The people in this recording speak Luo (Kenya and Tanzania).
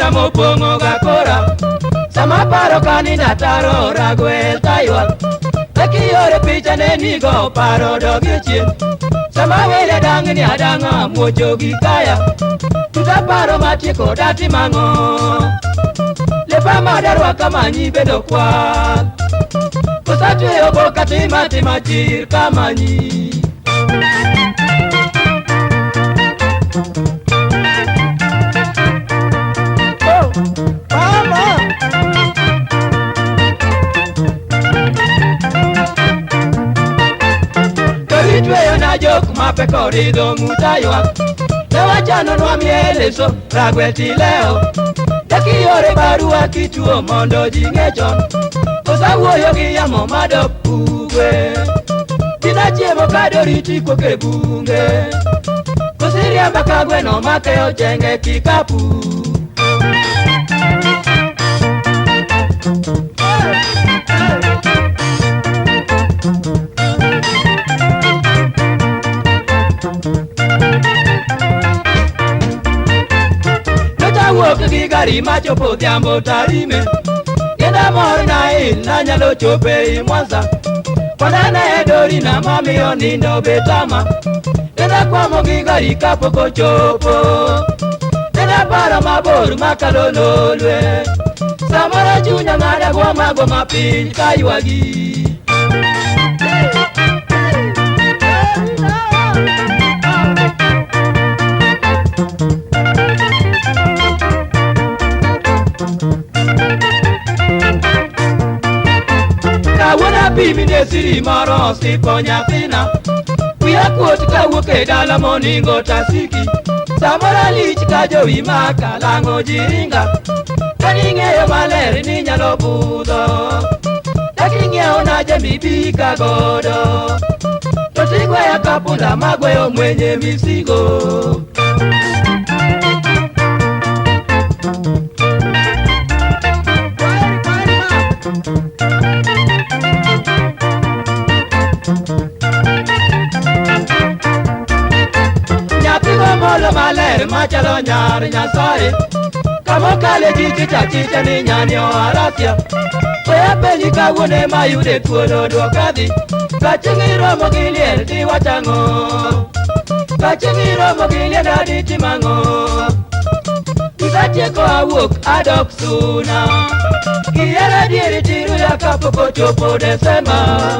yamo pongo gakora sama paro kanina taro ragwel taywa taki yore picha neni go paro dogi chien sama wele dangni adanga mojogi kaya tuta paro matiko dati mango lepa madarwa kamanyi bedo kwa kusatu yobo katima timachir kamanyi jok mapeko rido mutaywa Lewa chano nwa mieleso ragweti leo Daki yore barua kituo mondo jingechon Kosa uoyo giyamo mado pugwe Tina chiemo kadoriti koke bunge Kosiria mbakagwe no makeo chenge kikapu Gari macho po tiambo tarime Yenda mor na il na nyalo chope i Mwanza Kwanana edori na mami onindo betama Yenda kwa mogi gari kapoko chopo Yenda para mabor makalololwe Samara chunya ngada kwa mago mapin kaiwagi Bibi nesiri maro si konya fina Kuya kuot ka wuke dala moningo tasiki Samara lich ka jowi maka lango jiringa Kani ng'eyo maler ni nyalo budho Daki ng'eyo na jamibi ka godo Totigwe ya kapunda magweyo mwenye misigo Molo maler machalo nyar nyasaye Kamo kale jikita chicha ni nyanyo arafya Kwea penji kawune mayude tuono duokadhi Kachingi romo giliel di wachango Kachingi romo giliel adi timango Kisacheko awuk adok suna Kiyera diri tiru ya kapoko chopo Desemba